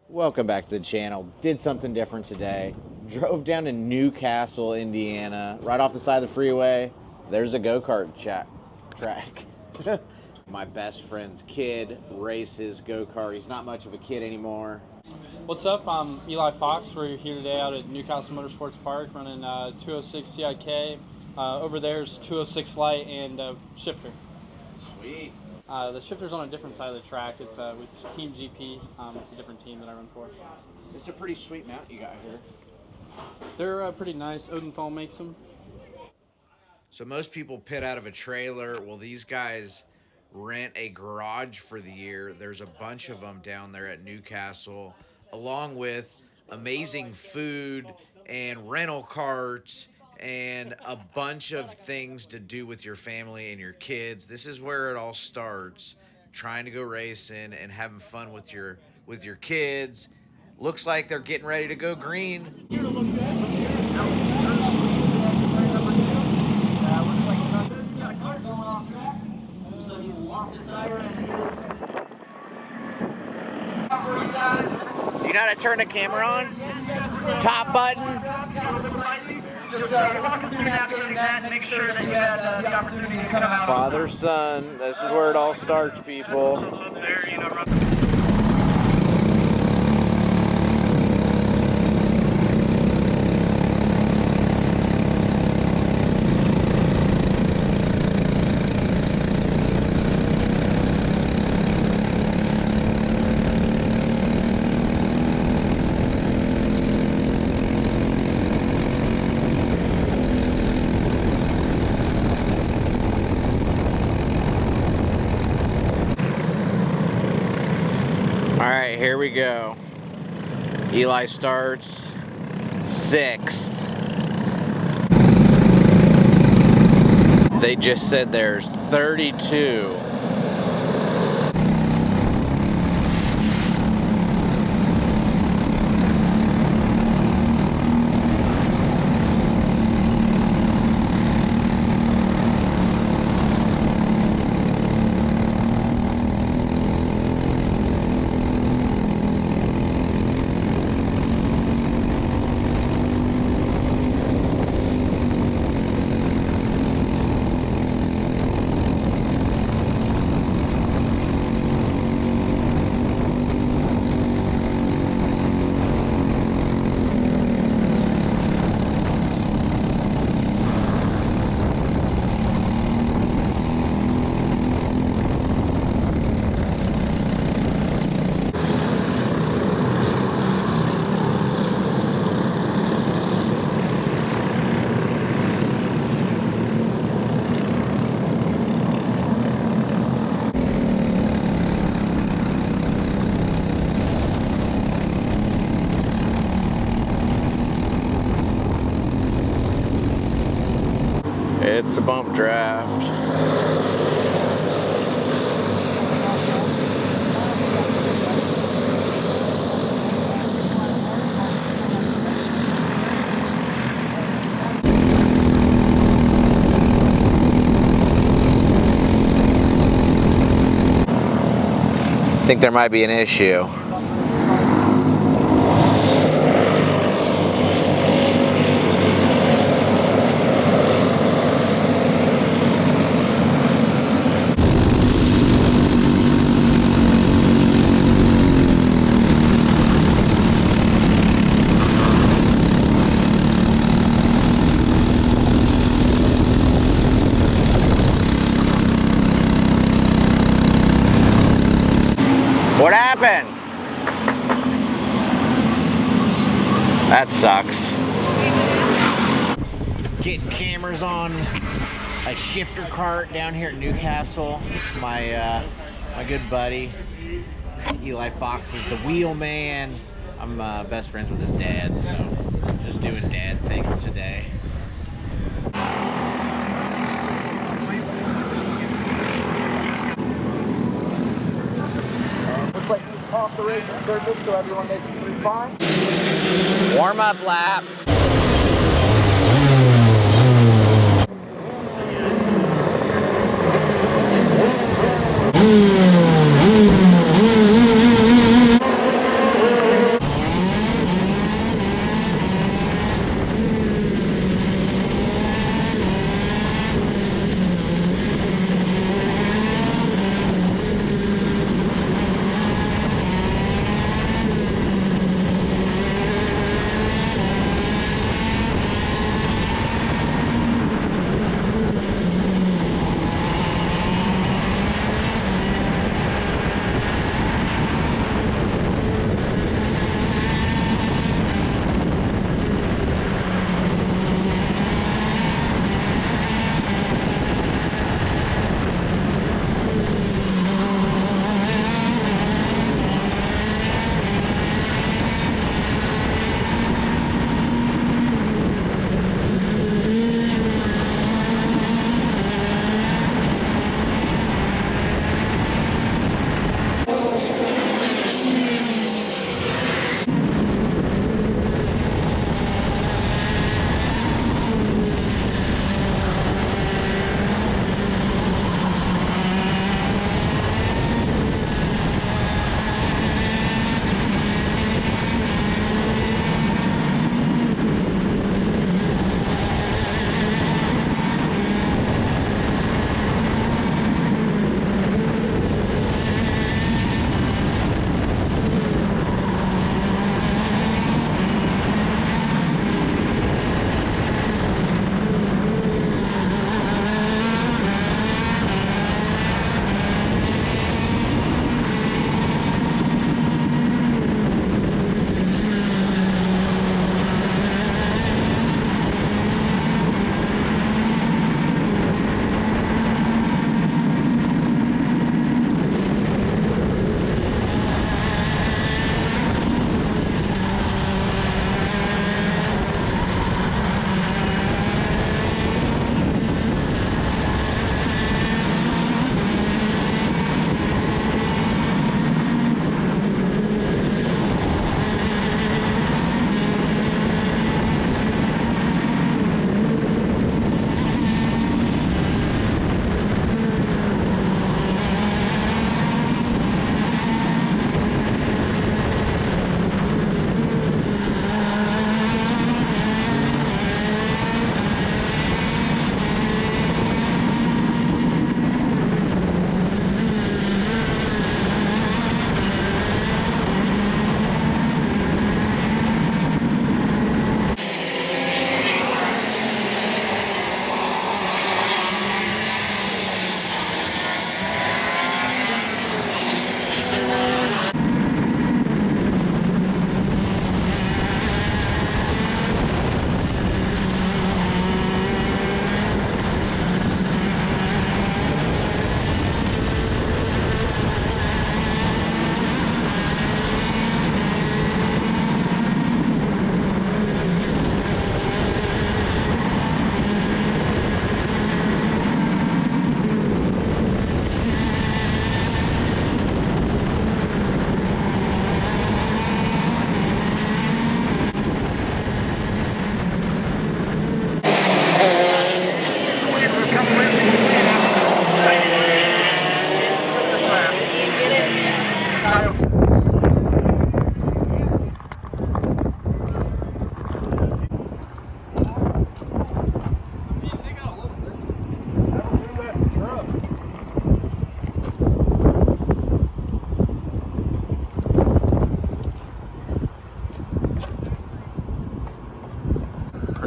Welcome back to the channel. Did something different today. Drove down to Newcastle, Indiana, right off the side of the freeway. There's a go-kart track. My best friend's kid races go-kart. He's not much of a kid anymore. What's up? I'm Eli Fox. We're here today out at Newcastle Motorsports Park running 206 CIK. Over there's 206 light and shifter. Sweet. The shifter's on a different side of the track. It's with Tmeztv. It's a different team that I run for. It's a pretty sweet mount you got here. They're pretty nice. Odenthal makes them. So most people pit out of a trailer. Well, these guys rent a garage for the year. There's a bunch of them down there at Newcastle, along with amazing food and rental carts and a bunch of things to do with your family and your kids. This is where it all starts, trying to go racing and having fun with your kids. Looks like they're getting ready to go green. You know how to turn the camera on? Top button. Just walk through navigating that and make sure that you have the opportunity to come out. Father, son, this is where it all starts, people. There, you know, All right, here we go. Eli starts 6th. They just said there's 32. It's a bump draft. I think there might be an issue. What happened? That sucks. Getting cameras on a shifter cart down here at Newcastle. My good buddy Eli Fox is the wheel man. I'm best friends with his dad, so just doing dad things today. Looks like he's off the racing circuit, so everyone makes it through fine. Warm up lap.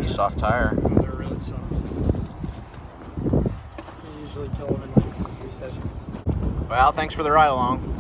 pretty soft tire. They're really soft. You usually kill them in like 3 sessions. Well, thanks for the ride along.